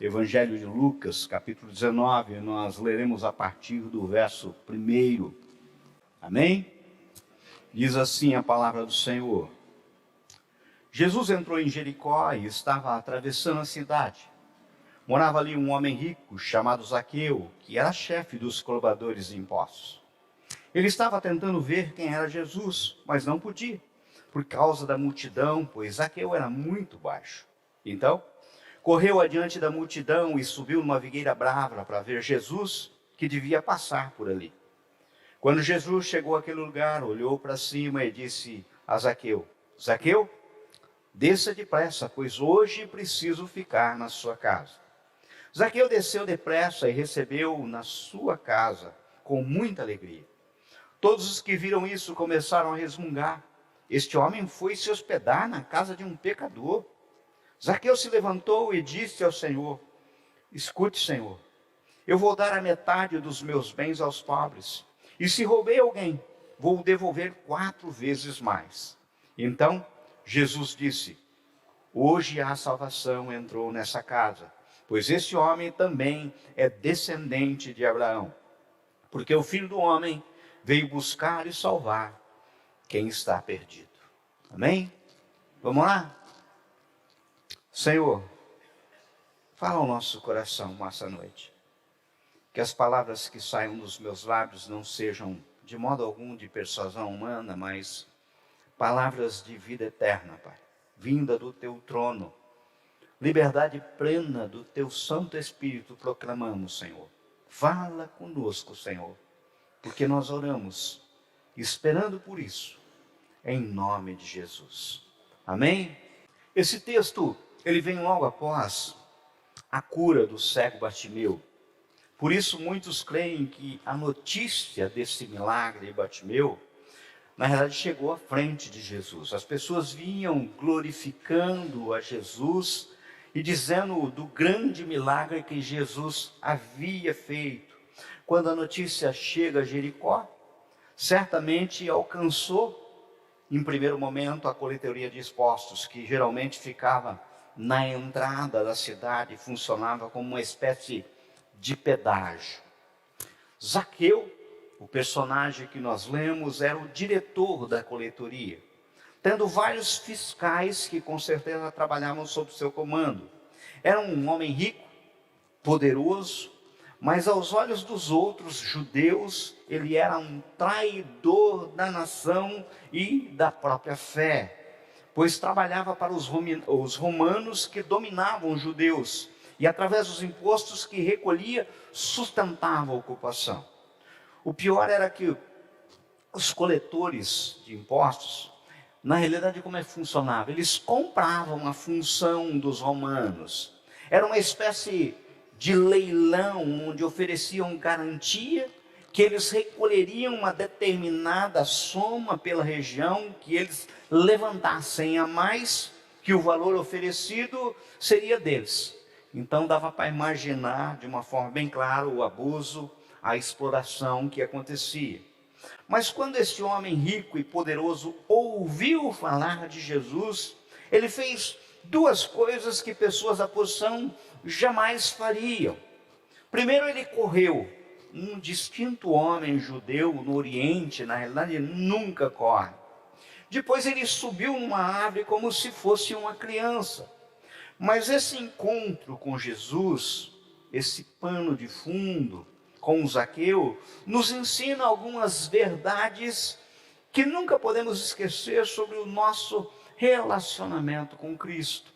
Evangelho de Lucas, capítulo 19, nós leremos a partir do verso 1. Amém? Diz assim a palavra do Senhor. Jesus entrou em Jericó e estava atravessando a cidade. Morava ali um homem rico chamado Zaqueu, que era chefe dos cobradores de impostos. Ele estava tentando ver quem era Jesus, mas não podia, por causa da multidão, pois Zaqueu era muito baixo. Então, correu adiante da multidão e subiu numa figueira brava para ver Jesus, que devia passar por ali. Quando Jesus chegou àquele lugar, olhou para cima e disse a Zaqueu: Zaqueu, desça depressa, pois hoje preciso ficar na sua casa. Zaqueu desceu depressa e recebeu na sua casa com muita alegria. Todos os que viram isso começaram a resmungar. Este homem foi se hospedar na casa de um pecador. Zaqueu se levantou e disse ao Senhor: escute, Senhor, eu vou dar a metade dos meus bens aos pobres. E se roubei alguém, vou devolver 4 vezes mais. Então Jesus disse: hoje a salvação entrou nessa casa, pois este homem também é descendente de Abraão. Porque o Filho do Homem veio buscar e salvar quem está perdido. Amém? Vamos lá? Senhor, fala ao nosso coração nessa noite. Que as palavras que saiam dos meus lábios não sejam de modo algum de persuasão humana, mas palavras de vida eterna, Pai. Vinda do teu trono. Liberdade plena do teu Santo Espírito proclamamos, Senhor. Fala conosco, Senhor. Porque nós oramos, esperando por isso, em nome de Jesus. Amém? Esse texto, ele vem logo após a cura do cego Bartimeu. Por isso, muitos creem que a notícia desse milagre de Bartimeu, na realidade, chegou à frente de Jesus. As pessoas vinham glorificando a Jesus e dizendo do grande milagre que Jesus havia feito. Quando a notícia chega a Jericó, certamente alcançou, em primeiro momento, a coletoria de impostos, que geralmente ficava na entrada da cidade, funcionava como uma espécie de pedágio. Zaqueu, o personagem que nós lemos, era o diretor da coletoria, tendo vários fiscais que com certeza trabalhavam sob seu comando. Era um homem rico, poderoso, mas aos olhos dos outros judeus, ele era um traidor da nação e da própria fé, pois trabalhava para os romanos que dominavam os judeus, e através dos impostos que recolhia, sustentava a ocupação. O pior era que os coletores de impostos, na realidade, como é que funcionava? Eles compravam a função dos romanos. Era uma espécie de leilão, onde ofereciam garantia que eles recolheriam uma determinada soma pela região, que eles levantassem a mais, que o valor oferecido seria deles. Então dava para imaginar de uma forma bem clara o abuso, a exploração que acontecia. Mas quando esse homem rico e poderoso ouviu falar de Jesus, ele fez 2 coisas que pessoas da posição jamais fariam. Primeiro, ele correu. Um distinto homem judeu no Oriente, na realidade, nunca corre. Depois ele subiu numa árvore como se fosse uma criança. Mas esse encontro com Jesus, esse pano de fundo com Zaqueu, nos ensina algumas verdades que nunca podemos esquecer sobre o nosso relacionamento com Cristo.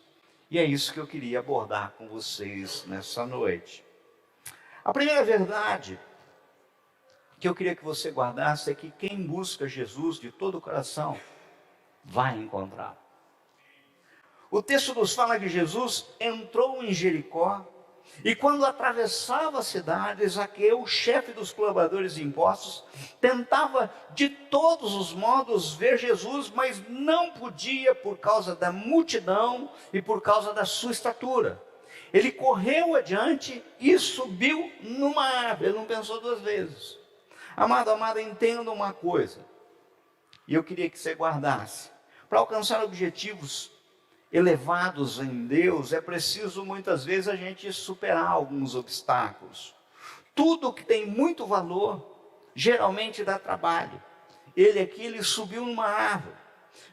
E é isso que eu queria abordar com vocês nessa noite. A primeira verdade que eu queria que você guardasse é que quem busca Jesus de todo o coração vai encontrar. O texto nos fala que Jesus entrou em Jericó e quando atravessava a cidade, Zaqueu, chefe dos cobradores de impostos, tentava de todos os modos ver Jesus, mas não podia por causa da multidão e por causa da sua estatura. Ele correu adiante e subiu numa árvore, ele não pensou 2 vezes. Amado, amada, entenda uma coisa, e eu queria que você guardasse. Para alcançar objetivos, elevados em Deus, é preciso muitas vezes a gente superar alguns obstáculos. Tudo que tem muito valor, geralmente dá trabalho. Ele subiu numa árvore.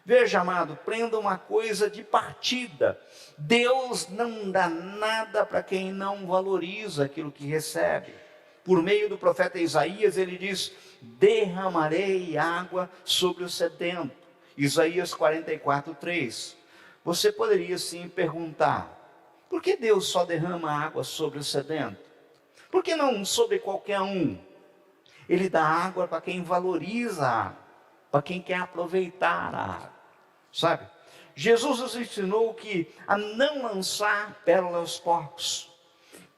Veja, amado, prenda uma coisa de partida. Deus não dá nada para quem não valoriza aquilo que recebe. Por meio do profeta Isaías, ele diz: derramarei água sobre o sedento. Isaías 44:3. Você poderia sim perguntar: por que Deus só derrama água sobre o sedento? Por que não sobre qualquer um? Ele dá água para quem valoriza a água, para quem quer aproveitar a água, sabe? Jesus nos ensinou a não lançar pérola aos porcos.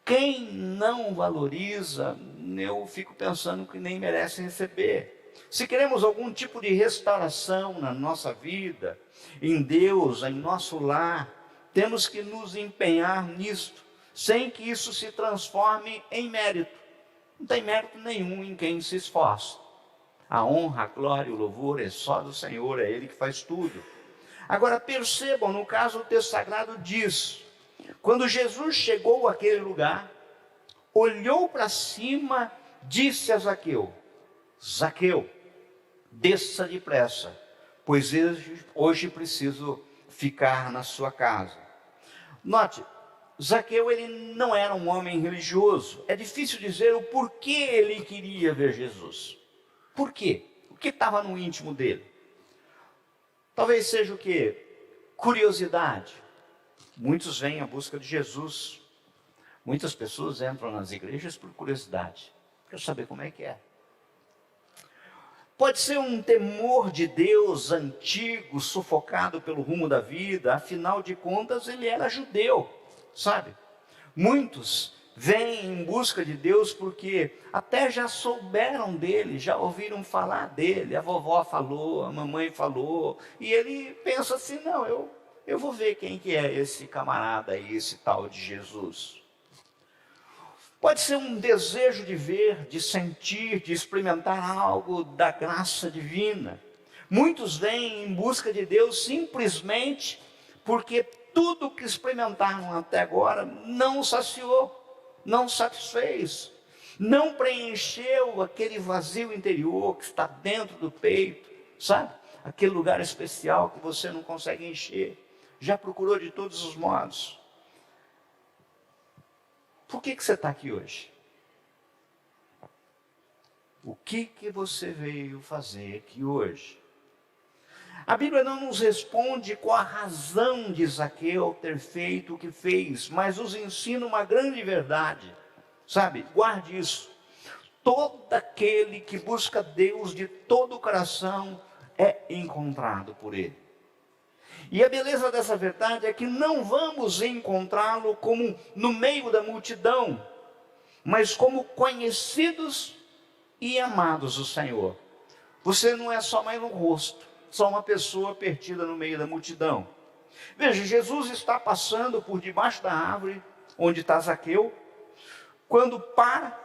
Quem não valoriza, eu fico pensando que nem merece receber. Se queremos algum tipo de restauração na nossa vida, em Deus, em nosso lar, temos que nos empenhar nisto, sem que isso se transforme em mérito. Não tem mérito nenhum em quem se esforça. A honra, a glória e o louvor é só do Senhor, é Ele que faz tudo. Agora percebam, no caso o texto sagrado diz: quando Jesus chegou àquele lugar, olhou para cima, disse a Zaqueu: Zaqueu, desça depressa, pois hoje preciso ficar na sua casa. Note, Zaqueu ele não era um homem religioso. É difícil dizer o porquê ele queria ver Jesus. Por quê? O que estava no íntimo dele? Talvez seja o quê? Curiosidade. Muitos vêm à busca de Jesus. Muitas pessoas entram nas igrejas por curiosidade. Quero saber como é que é. Pode ser um temor de Deus antigo, sufocado pelo rumo da vida. Afinal de contas, ele era judeu, sabe? Muitos vêm em busca de Deus porque até já souberam dele, já ouviram falar dele. A vovó falou, a mamãe falou. E ele pensa assim: não, eu vou ver quem que é esse camarada aí, esse tal de Jesus. Pode ser um desejo de ver, de sentir, de experimentar algo da graça divina. Muitos vêm em busca de Deus simplesmente porque tudo que experimentaram até agora não saciou, não satisfez, não preencheu aquele vazio interior que está dentro do peito, sabe? Aquele lugar especial que você não consegue encher. Já procurou de todos os modos. Por que você está aqui hoje? O que você veio fazer aqui hoje? A Bíblia não nos responde qual a razão de Zaqueu ter feito o que fez, mas nos ensina uma grande verdade. Sabe, guarde isso. Todo aquele que busca Deus de todo o coração é encontrado por Ele. E a beleza dessa verdade é que não vamos encontrá-lo como no meio da multidão, mas como conhecidos e amados do Senhor. Você não é só mais um rosto, só uma pessoa perdida no meio da multidão. Veja, Jesus está passando por debaixo da árvore onde está Zaqueu, quando para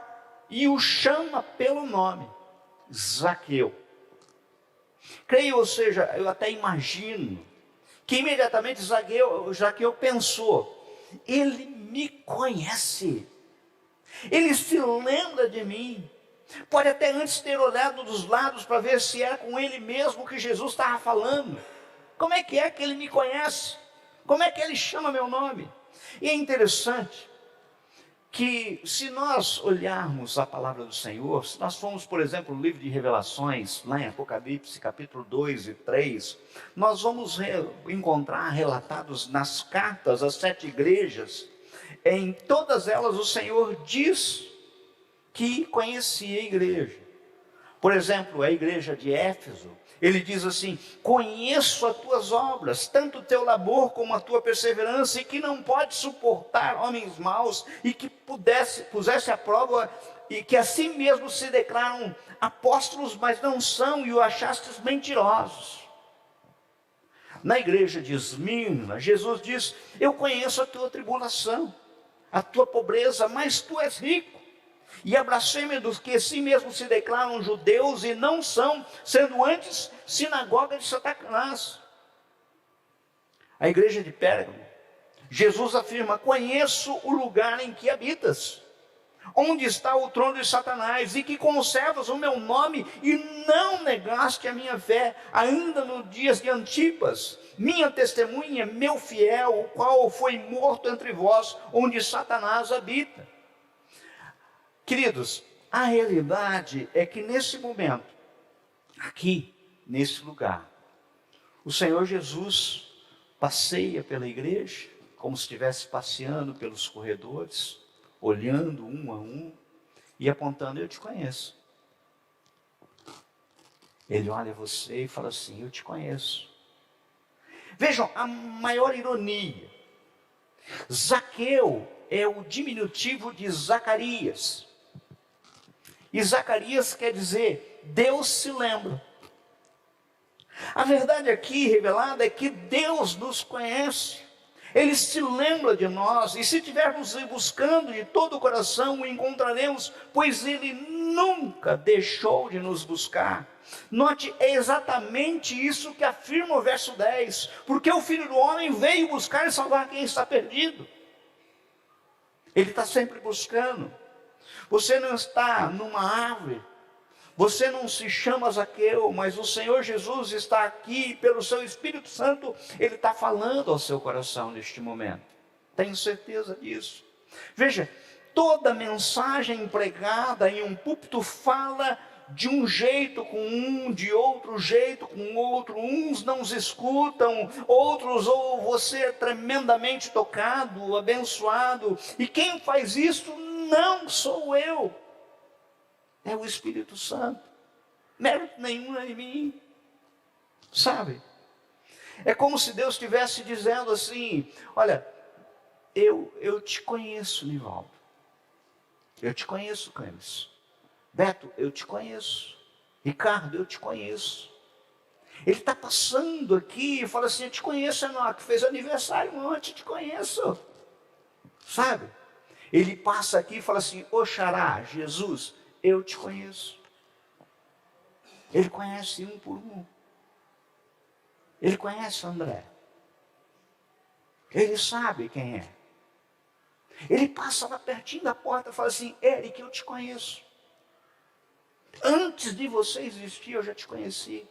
e o chama pelo nome: Zaqueu. Creio, ou seja, eu até imagino que imediatamente Zaqueu pensou: ele me conhece, ele se lembra de mim. Pode até antes ter olhado dos lados para ver se era com ele mesmo que Jesus estava falando. Como é que ele me conhece? Como é que ele chama meu nome? E é interessante que, se nós olharmos a palavra do Senhor, se nós formos, por exemplo, no livro de Revelações, lá em Apocalipse, capítulo 2 e 3, nós vamos encontrar relatados nas cartas às 7 igrejas, em todas elas o Senhor diz que conhecia a igreja. Por exemplo, a igreja de Éfeso, ele diz assim: conheço as tuas obras, tanto o teu labor como a tua perseverança, e que não pode suportar homens maus, e que pusesse à prova, e que assim mesmo se declaram apóstolos, mas não são, e o achastes mentirosos. Na igreja de Esmirna, Jesus diz: eu conheço a tua tribulação, a tua pobreza, mas tu és rico. E a blasfêmia dos que assim mesmo se declaram judeus e não são, sendo antes sinagoga de Satanás. a igreja de Pérgamo, Jesus afirma: conheço o lugar em que habitas, onde está o trono de Satanás, e que conservas o meu nome e não negaste a minha fé, ainda nos dias de Antipas, minha testemunha, meu fiel, o qual foi morto entre vós, onde Satanás habita. Queridos, a realidade é que nesse momento, aqui, nesse lugar, o Senhor Jesus passeia pela igreja, como se estivesse passeando pelos corredores, olhando um a um e apontando: eu te conheço. Ele olha você e fala assim: eu te conheço. Vejam a maior ironia: Zaqueu é o diminutivo de Zacarias, e Zacarias quer dizer Deus se lembra. A verdade aqui revelada é que Deus nos conhece, Ele se lembra de nós, e se estivermos buscando de todo o coração, o encontraremos, pois Ele nunca deixou de nos buscar. Note, é exatamente isso que afirma o verso 10, porque o Filho do Homem veio buscar e salvar quem está perdido. Ele está sempre buscando. Você não está numa árvore, você não se chama Zaqueu, mas o Senhor Jesus está aqui, pelo seu Espírito Santo, Ele está falando ao seu coração neste momento. Tenho certeza disso. Veja, toda mensagem pregada em um púlpito fala de um jeito com um, de outro jeito com outro. Uns não os escutam, outros ou você é tremendamente tocado, abençoado. E quem faz isso não sou eu, é o Espírito Santo. Mérito nenhum é em mim, sabe? É como se Deus estivesse dizendo assim: olha, eu te conheço, Nivaldo. Eu te conheço, Clemes. Beto, eu te conheço. Ricardo, eu te conheço. Ele está passando aqui e fala assim: eu te conheço, Enoque, fez aniversário ontem, te conheço. Sabe? Ele passa aqui e fala assim: Oxará, Jesus, eu te conheço. Ele conhece um por um. Ele conhece André. Ele sabe quem é. Ele passa lá pertinho da porta e fala assim: Eric, eu te conheço. Antes de você existir, eu já te conheci.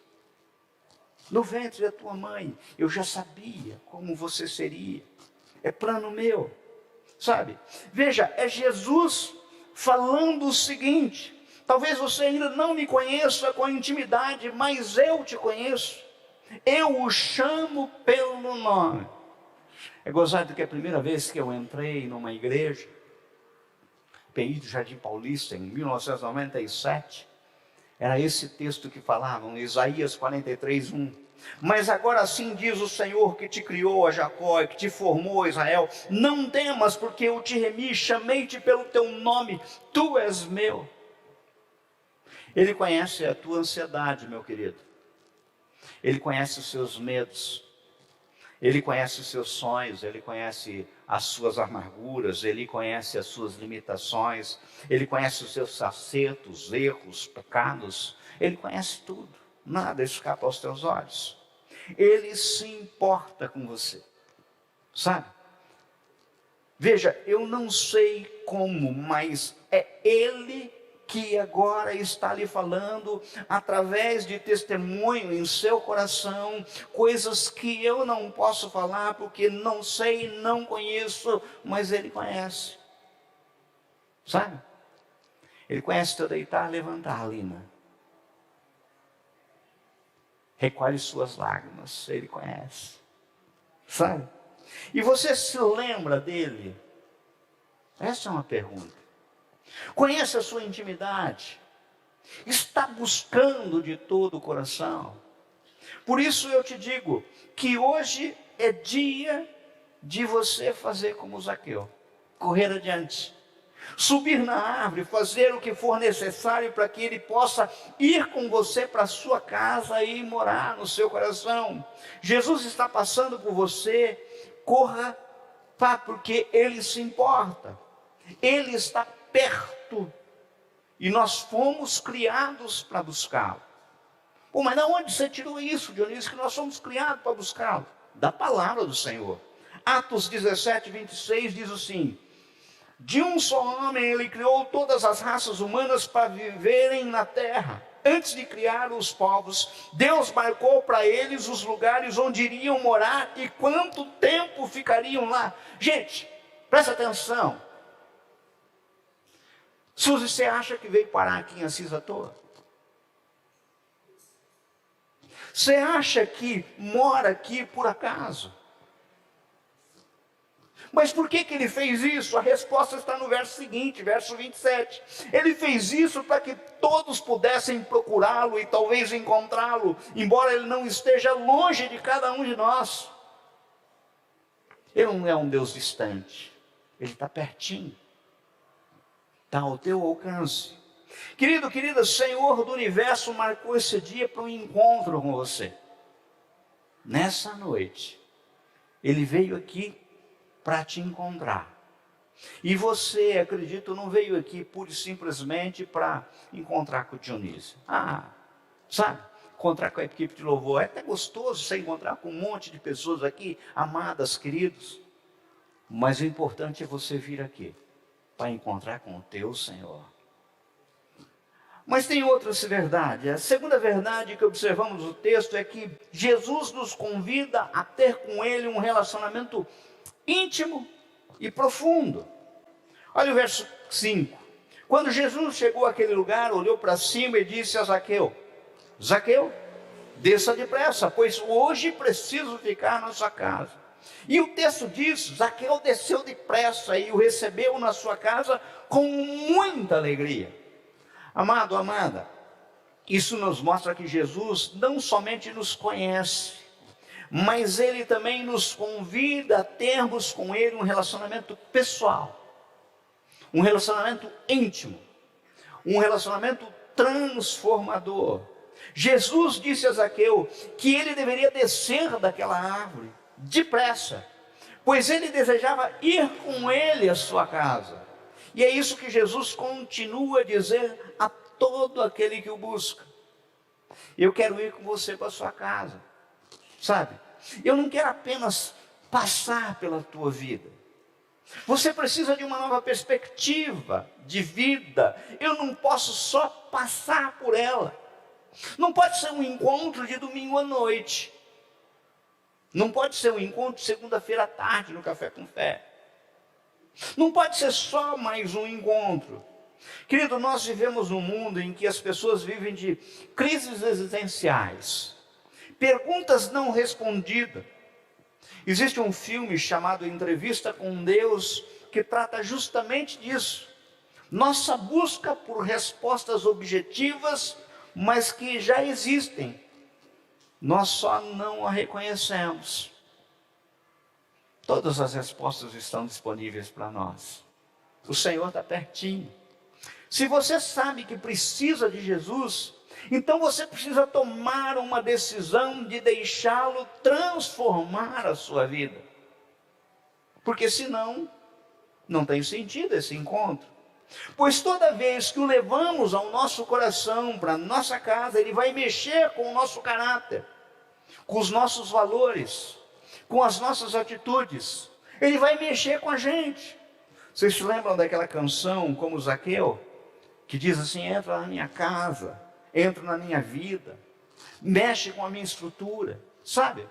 No ventre da tua mãe, eu já sabia como você seria. É plano meu, sabe? Veja, é Jesus falando o seguinte: talvez você ainda não me conheça com intimidade, mas eu te conheço. Eu o chamo pelo nome. É gozado que a primeira vez que eu entrei numa igreja, PI do Jardim Paulista, em 1997, era esse texto que falavam, Isaías 43, 1. Mas agora assim diz o Senhor que te criou, a Jacó, que te formou, Israel: não temas, porque eu te remi, chamei-te pelo teu nome, tu és meu. Ele conhece a tua ansiedade, meu querido. Ele conhece os seus medos. Ele conhece os seus sonhos, Ele conhece as suas amarguras, Ele conhece as suas limitações, Ele conhece os seus acertos, erros, pecados. Ele conhece tudo, nada escapa aos teus olhos. Ele se importa com você, sabe? Veja, eu não sei como, mas é Ele que agora está lhe falando, através de testemunho em seu coração, coisas que eu não posso falar, porque não sei, não conheço, mas Ele conhece, sabe? Ele conhece teu deitar, levantar, Lina. Recolhe suas lágrimas, Ele conhece, sabe? E você se lembra dele? Essa é uma pergunta. Conhece a sua intimidade? Está buscando de todo o coração? Por isso eu te digo que hoje é dia de você fazer como Zaqueu, correr adiante, subir na árvore, fazer o que for necessário para que ele possa ir com você para a sua casa e morar no seu coração. Jesus está passando por você, corra, pá, porque Ele se importa, Ele está perto, e nós fomos criados para buscá-lo. Pô, mas de onde você tirou isso, Dionísio, que nós somos criados para buscá-lo? da palavra do Senhor. Atos 17, 26 diz assim: de um só homem ele criou todas as raças humanas para viverem na terra. Antes de criar os povos, Deus marcou para eles os lugares onde iriam morar e quanto tempo ficariam lá. Gente, presta atenção. Suzy, você acha que veio parar aqui em Assis à toa? Você acha que mora aqui por acaso? Mas por que ele fez isso? A resposta está no verso seguinte, verso 27. Ele fez isso para que todos pudessem procurá-lo e talvez encontrá-lo, embora ele não esteja longe de cada um de nós. Ele não é um Deus distante, ele está pertinho, está ao teu alcance. Querido, querida, o Senhor do Universo marcou esse dia para um encontro com você. Nessa noite, Ele veio aqui para te encontrar. E você, acredito, não veio aqui pura e simplesmente para encontrar com o Dionísio. Sabe? Encontrar com a equipe de louvor. É até gostoso você encontrar com um monte de pessoas aqui, amadas, queridos. Mas o importante é você vir aqui para encontrar com o teu Senhor. Mas tem outra verdade. A segunda verdade que observamos no texto é que Jesus nos convida a ter com Ele um relacionamento íntimo e profundo. Olha o verso 5. Quando Jesus chegou àquele lugar, olhou para cima e disse a Zaqueu: Zaqueu, desça depressa, pois hoje preciso ficar na sua casa. E o texto diz: Zaqueu desceu depressa e o recebeu na sua casa com muita alegria. Amado, amada, isso nos mostra que Jesus não somente nos conhece, mas Ele também nos convida a termos com Ele um relacionamento pessoal, um relacionamento íntimo, um relacionamento transformador. Jesus disse a Zaqueu que ele deveria descer daquela árvore depressa, pois ele desejava ir com ele à sua casa. E é isso que Jesus continua a dizer a todo aquele que o busca. Eu quero ir com você para a sua casa, sabe? Eu não quero apenas passar pela tua vida. Você precisa de uma nova perspectiva de vida. Eu não posso só passar por ela. Não pode ser um encontro de domingo à noite. Não pode ser um encontro de segunda-feira à tarde no Café com Fé. Não pode ser só mais um encontro. Querido, nós vivemos num mundo em que as pessoas vivem de crises existenciais, perguntas não respondidas. Existe um filme chamado Entrevista com Deus que trata justamente disso. Nossa busca por respostas objetivas, mas que já existem. Nós só não a reconhecemos. Todas as respostas estão disponíveis para nós. O Senhor está pertinho. Se você sabe que precisa de Jesus, então você precisa tomar uma decisão de deixá-lo transformar a sua vida. Porque senão, não tem sentido esse encontro. Pois toda vez que o levamos ao nosso coração, para a nossa casa, ele vai mexer com o nosso caráter, com os nossos valores, com as nossas atitudes. Ele vai mexer com a gente. Vocês se lembram daquela canção, como Zaqueu, que diz assim: entra na minha casa, entra na minha vida, mexe com a minha estrutura, sabe?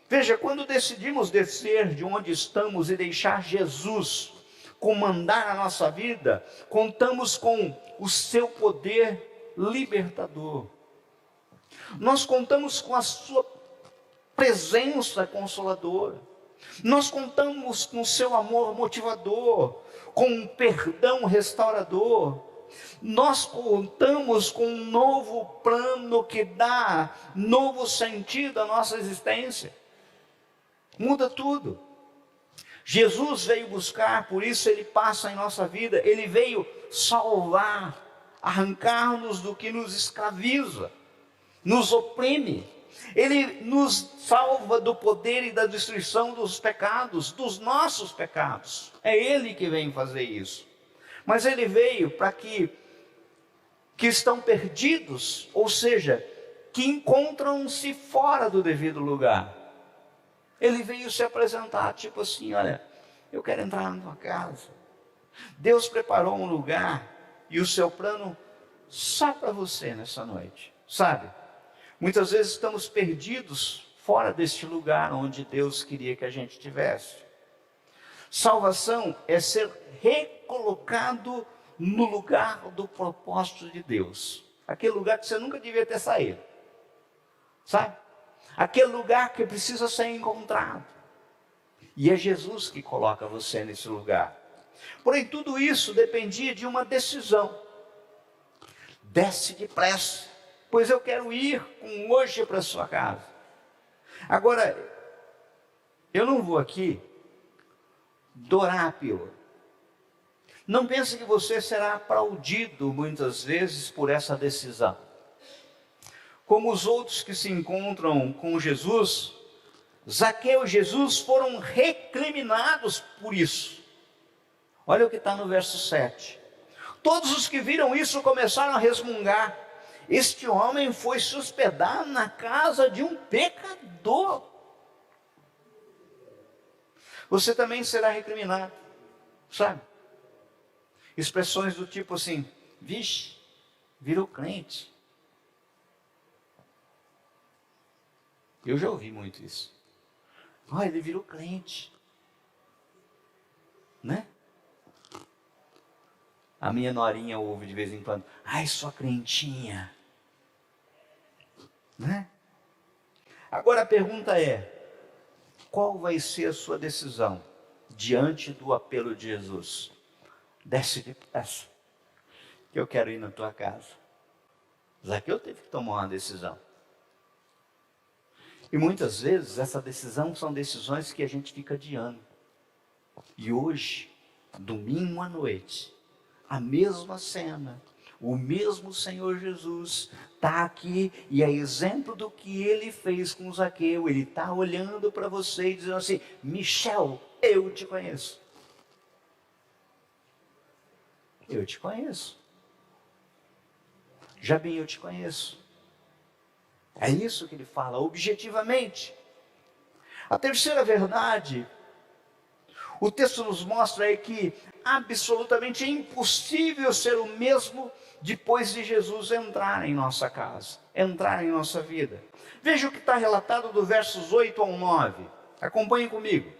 Veja, quando decidimos descer de onde estamos e deixar Jesus comandar a nossa vida, contamos com o seu poder libertador. Nós contamos com a sua presença consoladora. Nós contamos com o seu amor motivador, com um perdão restaurador. Nós contamos com um novo plano que dá novo sentido à nossa existência. Muda tudo. Jesus veio buscar, por isso ele passa em nossa vida. Ele veio salvar, arrancar-nos do que nos escraviza, nos oprime. Ele nos salva do poder e da destruição dos pecados, dos nossos pecados. É Ele que vem fazer isso. Mas Ele veio para que estão perdidos, ou seja, que encontram-se fora do devido lugar. Ele veio se apresentar, tipo assim: olha, eu quero entrar na tua casa. Deus preparou um lugar e o seu plano só para você nessa noite, sabe? Muitas vezes estamos perdidos fora deste lugar onde Deus queria que a gente estivesse. Salvação é ser recolocado no lugar do propósito de Deus. Aquele lugar que você nunca devia ter saído, sabe? Aquele lugar que precisa ser encontrado. E é Jesus que coloca você nesse lugar. Porém, tudo isso dependia de uma decisão. Desce depressa, pois eu quero ir com hoje para a sua casa. Agora, eu não vou aqui dourar a pílula. Não pense que você será aplaudido muitas vezes por essa decisão. Como os outros que se encontram com Jesus, Zaqueu e Jesus foram recriminados por isso. Olha o que está no verso 7. Todos os que viram isso começaram a resmungar: este homem foi se hospedar na casa de um pecador. Você também será recriminado, sabe? Expressões do tipo assim: vixe, virou crente. Eu já ouvi muito isso. Olha, ele virou crente, né? A minha norinha ouve de vez em quando: ai, sua crentinha, né? Agora a pergunta é: qual vai ser a sua decisão diante do apelo de Jesus? Desce depressa, que eu quero ir na tua casa. Zaqueu teve que tomar uma decisão. E muitas vezes essa decisão são decisões que a gente fica adiando. E hoje, domingo à noite, a mesma cena, o mesmo Senhor Jesus está aqui e é exemplo do que ele fez com Zaqueu. Ele está olhando para você e dizendo assim: Michel, eu te conheço. Eu te conheço. Jabim, eu te conheço. É isso que ele fala objetivamente. A terceira verdade, o texto nos mostra é que absolutamente é impossível ser o mesmo depois de Jesus entrar em nossa casa, entrar em nossa vida. Veja o que está relatado do versos 8 ao 9. Acompanhe comigo.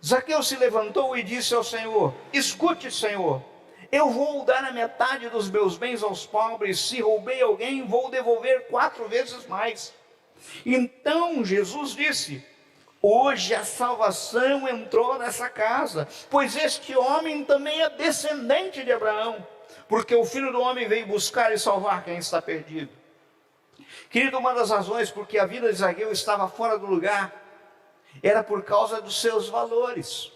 Zaqueu se levantou e disse ao Senhor: escute, Senhor, eu vou dar a metade dos meus bens aos pobres. Se roubei alguém, vou devolver 4 vezes mais. Então Jesus disse: hoje a salvação entrou nessa casa, pois este homem também é descendente de Abraão, porque o Filho do Homem veio buscar e salvar quem está perdido. Querido, uma das razões porque a vida de Zaqueu estava fora do lugar era por causa dos seus valores.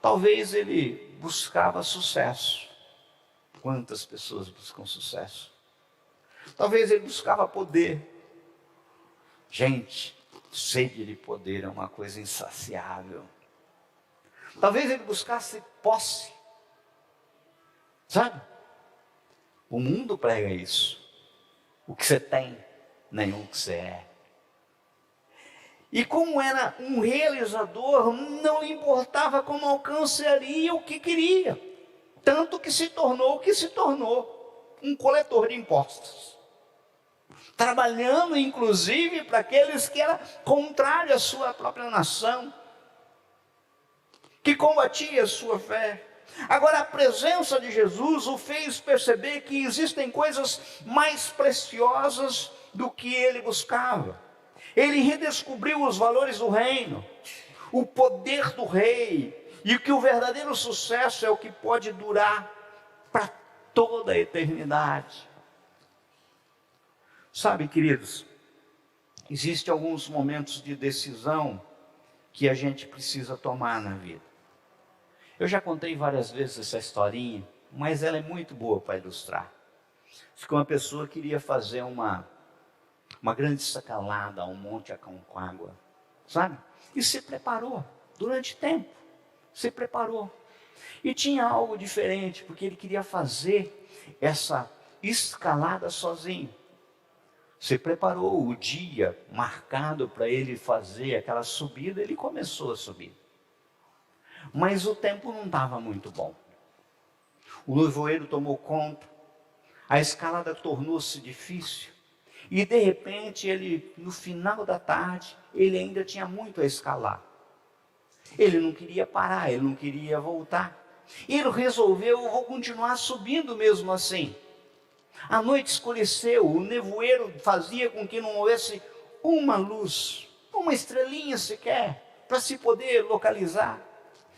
Talvez ele buscava sucesso. Quantas pessoas buscam sucesso? Talvez ele buscava poder. Gente, sede de poder é uma coisa insaciável. Talvez ele buscasse posse. Sabe? O mundo prega isso. O que você tem, nenhum que você é. E como era um realizador, não lhe importava como alcançaria o que queria. Tanto que se tornou o que se tornou: um coletor de impostos. Trabalhando inclusive para aqueles que eram contrários à sua própria nação, que combatia a sua fé. Agora, a presença de Jesus o fez perceber que existem coisas mais preciosas do que ele buscava. Ele redescobriu os valores do reino, o poder do rei, e que o verdadeiro sucesso é o que pode durar para toda a eternidade. Sabe, queridos, existem alguns momentos de decisão que a gente precisa tomar na vida. Eu já contei várias vezes essa historinha, mas ela é muito boa para ilustrar. Diz que uma pessoa queria fazer uma grande escalada a um monte Aconcagua, sabe? E se preparou durante tempo, se preparou. E tinha algo diferente, porque ele queria fazer essa escalada sozinho. se preparou o dia marcado para ele fazer aquela subida, ele começou a subir. Mas o tempo não estava muito bom. O nevoeiro tomou conta, a escalada tornou-se difícil. E de repente, ele, no final da tarde, ele ainda tinha muito a escalar. Ele não queria parar, ele não queria voltar. Ele resolveu, eu vou continuar subindo mesmo assim. A noite escureceu, o nevoeiro fazia com que não houvesse uma luz, uma estrelinha sequer, para se poder localizar.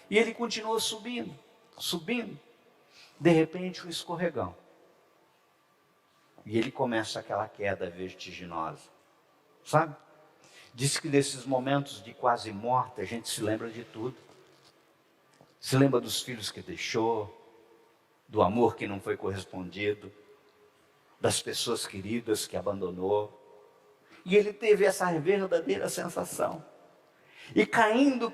E ele continuou subindo, subindo. De repente, um escorregão. E ele começa aquela queda vertiginosa, sabe? Diz que nesses momentos de quase morte, a gente se lembra de tudo. Se lembra dos filhos que deixou, do amor que não foi correspondido, das pessoas queridas que abandonou. E ele teve essa verdadeira sensação. E caindo,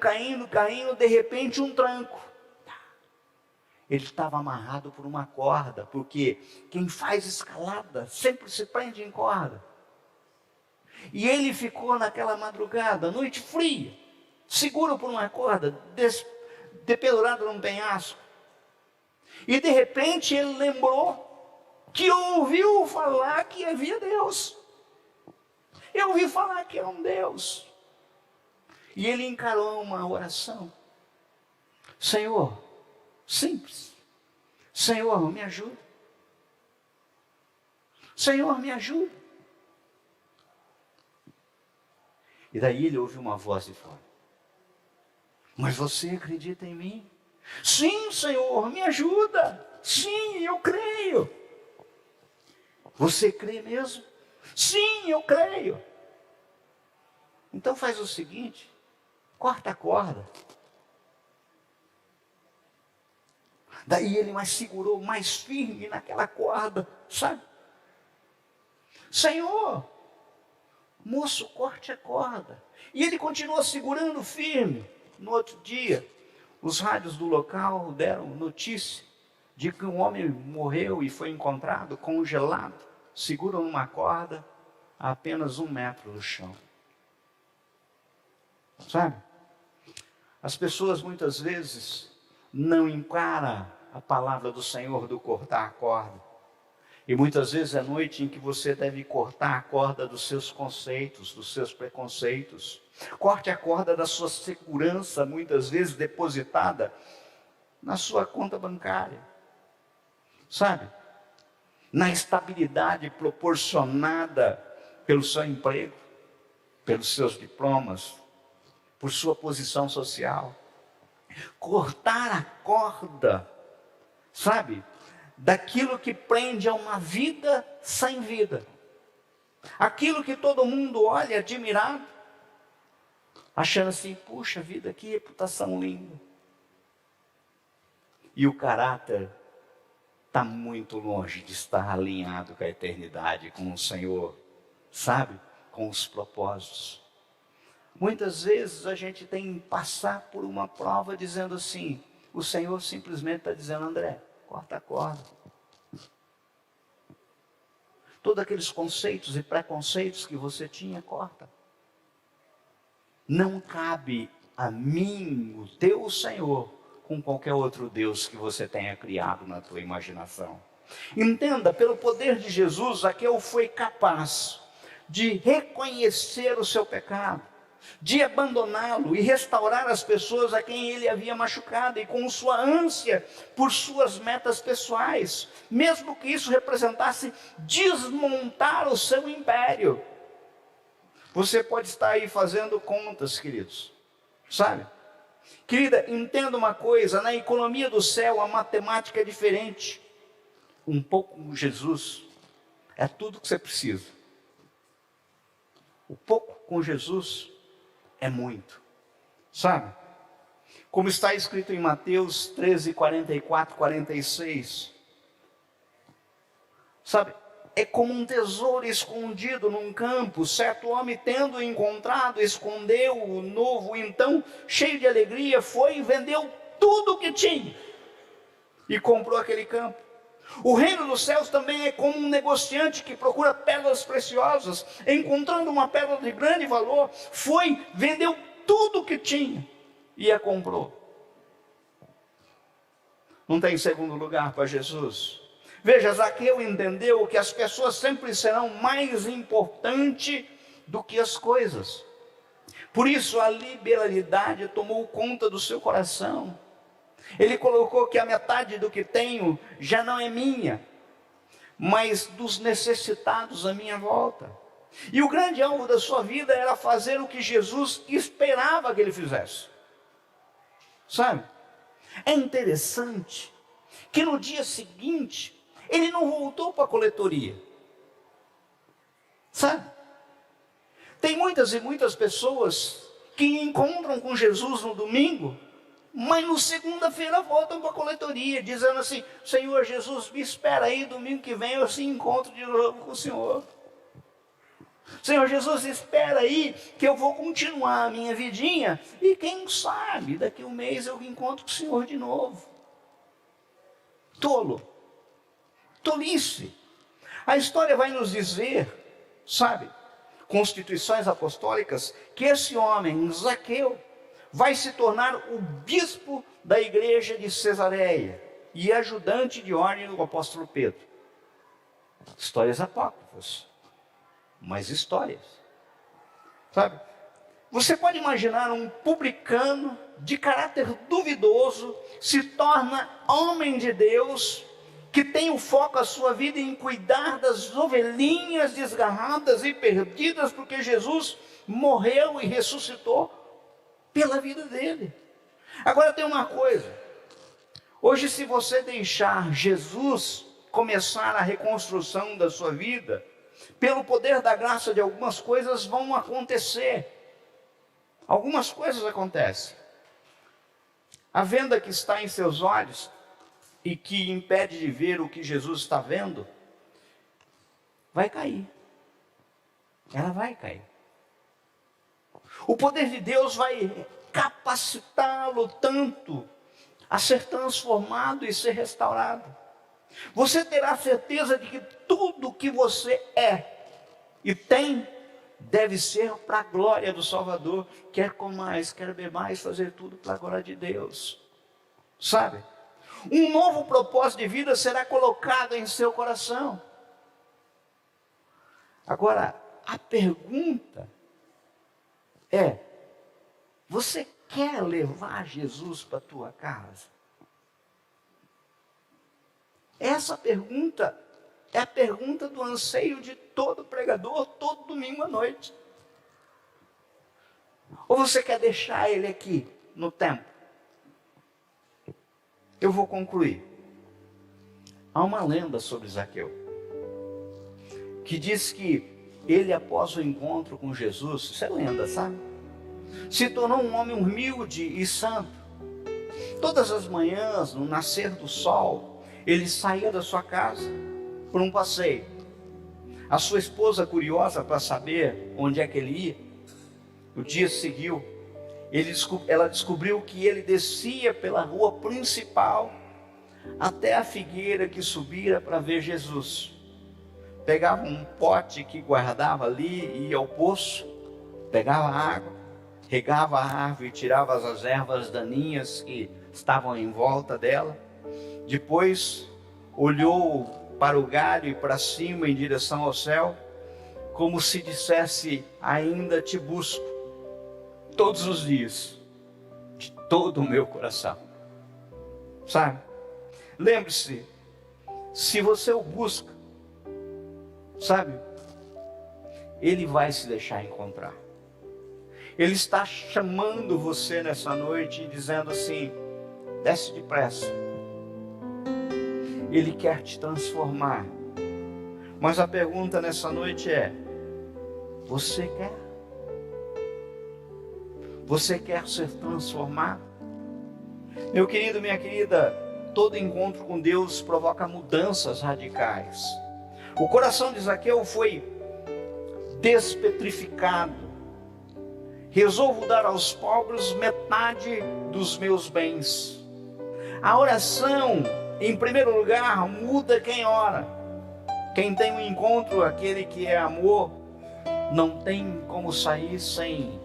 de repente um tranco. Ele estava amarrado por uma corda, porque quem faz escalada sempre se prende em corda. E ele ficou naquela madrugada, noite fria, seguro por uma corda, dependurado num penhasco. E de repente ele lembrou que ouviu falar que havia Deus. Eu ouvi falar que é um Deus. E ele encarou uma oração. Senhor, simples. Senhor, me ajuda. Senhor, me ajuda. E daí ele ouviu uma voz de fora. Mas você acredita em mim? Sim, Senhor, me ajuda. Sim, eu creio. Você crê mesmo? Sim, eu creio. Então faz o seguinte, corta a corda. Daí ele mais segurou, mais firme naquela corda, sabe? Senhor, moço, corte a corda. E ele continuou segurando firme. No outro dia, os rádios do local deram notícia de que um homem morreu e foi encontrado congelado, seguro numa corda, a apenas 1 metro do chão. Sabe? As pessoas muitas vezes não encaram a palavra do Senhor do cortar a corda. E muitas vezes é noite em que você deve cortar a corda dos seus conceitos, dos seus preconceitos. Corte a corda da sua segurança, muitas vezes depositada na sua conta bancária. Sabe? Na estabilidade proporcionada pelo seu emprego, pelos seus diplomas, por sua posição social. Cortar a corda, sabe? Daquilo que prende a uma vida sem vida. Aquilo que todo mundo olha admirado, achando assim, puxa vida, que reputação linda. E o caráter está muito longe de estar alinhado com a eternidade, com o Senhor, sabe? Com os propósitos. Muitas vezes a gente tem que passar por uma prova dizendo assim, o Senhor simplesmente está dizendo, André, corta a corda. Todos aqueles conceitos e preconceitos que você tinha, corta. Não cabe a mim, o teu Senhor, com qualquer outro Deus que você tenha criado na tua imaginação. Entenda, pelo poder de Jesus, Zaqueu foi capaz de reconhecer o seu pecado, de abandoná-lo e restaurar as pessoas a quem ele havia machucado, e com sua ânsia por suas metas pessoais, mesmo que isso representasse desmontar o seu império. Você pode estar aí fazendo contas, queridos, sabe? Querida, entenda uma coisa, na economia do céu a matemática é diferente. Um pouco com Jesus é tudo que você precisa. O pouco com Jesus é muito, sabe? Como está escrito em Mateus 13, 44, 46. Sabe? É como um tesouro escondido num campo. Certo homem, tendo encontrado, escondeu o novo. Então, cheio de alegria, foi e vendeu tudo o que tinha e comprou aquele campo. O reino dos céus também é como um negociante que procura pérolas preciosas. Encontrando uma pérola de grande valor, foi, vendeu tudo o que tinha e a comprou. Não tem segundo lugar para Jesus. Veja, Zaqueu entendeu que as pessoas sempre serão mais importantes do que as coisas. Por isso a liberalidade tomou conta do seu coração. Ele colocou que a metade do que tenho já não é minha, mas dos necessitados à minha volta. E o grande alvo da sua vida era fazer o que Jesus esperava que ele fizesse. Sabe? É interessante que no dia seguinte ele não voltou para a coletoria. Sabe? Tem muitas e muitas pessoas que encontram com Jesus no domingo, mas no segunda-feira voltam para a coletoria, dizendo assim: Senhor Jesus, me espera aí, domingo que vem eu se encontro de novo com o Senhor. Senhor Jesus, espera aí que eu vou continuar a minha vidinha e quem sabe daqui a um mês eu encontro com o Senhor de novo. Tolo, tolice. A história vai nos dizer, sabe, Constituições apostólicas, que esse homem, Zaqueu, vai se tornar o bispo da igreja de Cesareia e ajudante de ordem do apóstolo Pedro. Histórias apócrifas, mas histórias. Sabe? Você pode imaginar um publicano de caráter duvidoso se torna homem de Deus, que tem o foco a sua vida em cuidar das ovelhinhas desgarradas e perdidas, porque Jesus morreu e ressuscitou pela vida dele. Agora tem uma coisa: hoje, se você deixar Jesus começar a reconstrução da sua vida, pelo poder da graça de algumas coisas vão acontecer. Algumas coisas acontecem. A venda que está em seus olhos e que impede de ver o que Jesus está vendo, vai cair. Ela vai cair. O poder de Deus vai capacitá-lo tanto a ser transformado e ser restaurado. Você terá certeza de que tudo que você é e tem deve ser para a glória do Salvador. Quer comer mais, quer beber mais, fazer tudo para a glória de Deus. Sabe? Um novo propósito de vida será colocado em seu coração. Agora, a pergunta é: você quer levar Jesus para a tua casa? Essa pergunta é a pergunta do anseio de todo pregador, todo domingo à noite. Ou você quer deixar ele aqui no templo? Eu vou concluir. Há uma lenda sobre Zaqueu, que diz que ele, após o encontro com Jesus, isso é lenda, sabe? Se tornou um homem humilde e santo. Todas as manhãs, no nascer do sol, ele saía da sua casa por um passeio. A sua esposa, curiosa para saber onde é que ele ia, o dia seguiu, ela descobriu que ele descia pela rua principal até a figueira que subira para ver Jesus. Pegava um pote que guardava ali, ia ao poço, pegava água, regava a árvore, tirava as ervas daninhas que estavam em volta dela. Depois olhou para o galho e para cima em direção ao céu, como se dissesse: ainda te busco todos os dias, de todo o meu coração. Sabe? Lembre-se, se você o busca, sabe, ele vai se deixar encontrar. Ele está chamando você nessa noite e dizendo assim: desce depressa. Ele quer te transformar. Mas a pergunta nessa noite é: você quer? Você quer ser transformado? Meu querido, minha querida, todo encontro com Deus provoca mudanças radicais. O coração de Zaqueu foi despetrificado. Resolvo dar aos pobres metade dos meus bens. A oração Em primeiro lugar, muda quem ora. Quem tem um encontro, aquele que é amor, não tem como sair sem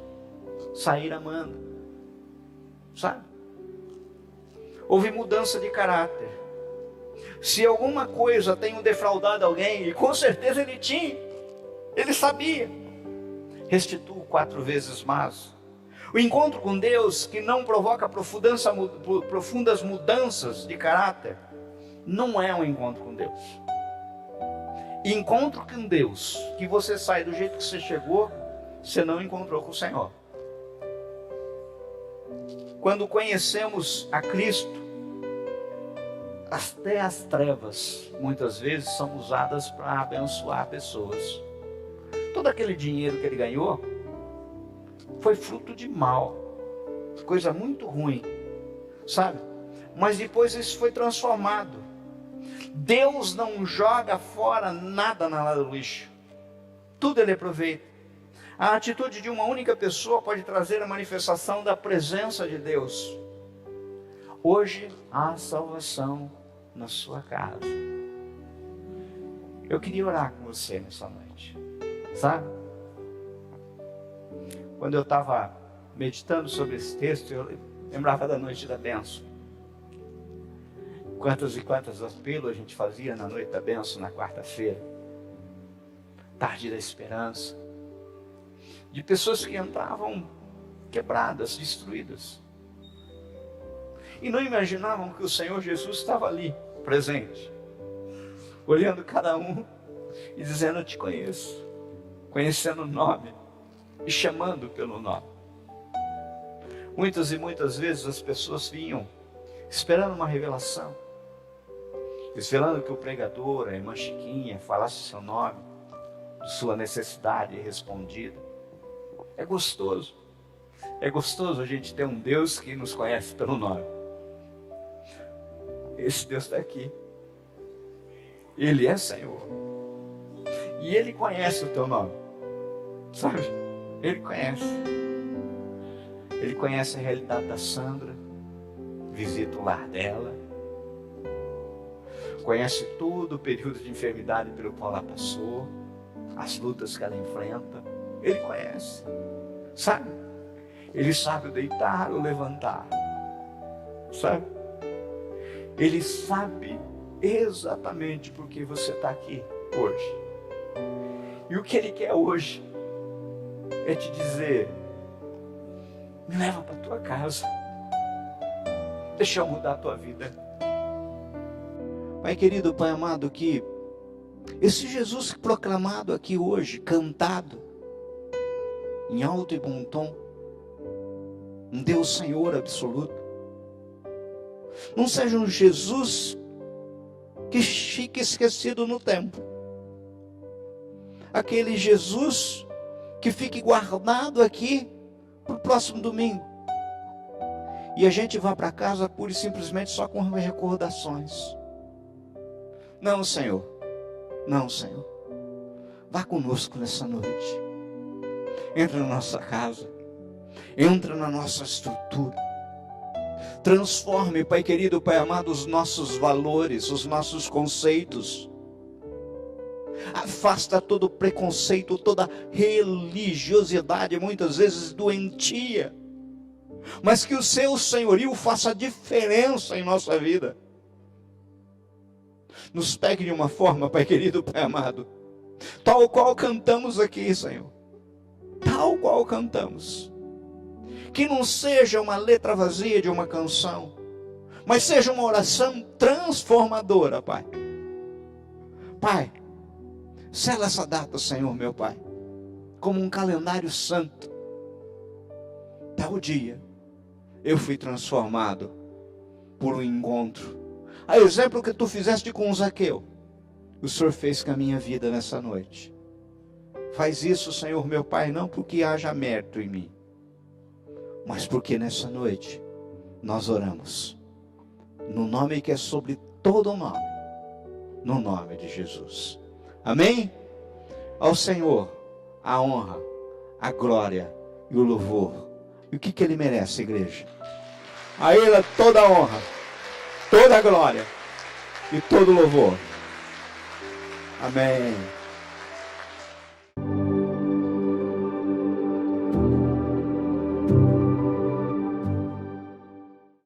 sair amando. Sabe? Houve mudança de caráter. Se alguma coisa tem defraudado alguém, e com certeza ele tinha, ele sabia, restituo 4 vezes mais. O encontro com Deus, que não provoca profundas mudanças de caráter, não é um encontro com Deus. Encontro com Deus, que você sai do jeito que você chegou, você não encontrou com o Senhor. Quando conhecemos a Cristo, até as trevas, muitas vezes, são usadas para abençoar pessoas. Todo aquele dinheiro que ele ganhou foi fruto de mal, coisa muito ruim, sabe? Mas depois isso foi transformado. Deus não joga fora nada na lata do lixo, tudo ele aproveita. A atitude de uma única pessoa pode trazer a manifestação da presença de Deus. Hoje há salvação na sua casa. Eu queria orar com você nessa noite, sabe? Quando eu estava meditando sobre esse texto, eu lembrava da noite da bênção. Quantas e quantas apelos a gente fazia na noite da bênção, na quarta-feira. Tarde da esperança. De pessoas que entravam quebradas, destruídas. E não imaginavam que o Senhor Jesus estava ali, presente. Olhando cada um e dizendo: eu te conheço. Conhecendo o nome e chamando pelo nome. Muitas e muitas vezes as pessoas vinham esperando uma revelação, esperando que o pregador, a irmã Chiquinha, falasse seu nome, sua necessidade respondida. É gostoso a gente ter um Deus que nos conhece pelo nome. Esse Deus está aqui, Ele é Senhor, e Ele conhece o teu nome, sabe? Ele conhece a realidade da Sandra, visita o lar dela, conhece todo o período de enfermidade pelo qual ela passou, as lutas que ela enfrenta. Ele conhece, sabe? Ele sabe o deitar, o levantar, sabe? Ele sabe exatamente por que você está aqui hoje. E o que Ele quer hoje é te dizer: me leva para a tua casa, deixa eu mudar a tua vida. Pai querido, Pai amado, que esse Jesus proclamado aqui hoje, cantado em alto e bom tom, um Deus Senhor absoluto, não seja um Jesus que fique esquecido no tempo, aquele Jesus que fique guardado aqui para o próximo domingo, e a gente vá para casa pura e simplesmente só com recordações. Não, Senhor, não, Senhor, vá conosco nessa noite, entra na nossa casa, entra na nossa estrutura, transforme, Pai querido, Pai amado, os nossos valores, os nossos conceitos. Afasta todo preconceito, toda religiosidade, muitas vezes doentia, mas que o seu senhorio faça diferença em nossa vida. Nos pegue de uma forma, Pai querido, Pai amado, tal qual cantamos aqui, Senhor, tal qual cantamos. Que não seja uma letra vazia de uma canção, mas seja uma oração transformadora, Pai. Pai, sela essa data, Senhor, meu Pai, como um calendário santo. Tal dia, eu fui transformado por um encontro. A exemplo que tu fizeste com o Zaqueu, o Senhor fez com a minha vida nessa noite. Faz isso, Senhor, meu Pai, não porque haja mérito em mim, mas porque nessa noite nós oramos no nome que é sobre todo nome, no nome de Jesus. Amém? Ao Senhor a honra, a glória e o louvor. E o que Ele merece, igreja? A Ele toda a honra, toda a glória e todo louvor. Amém.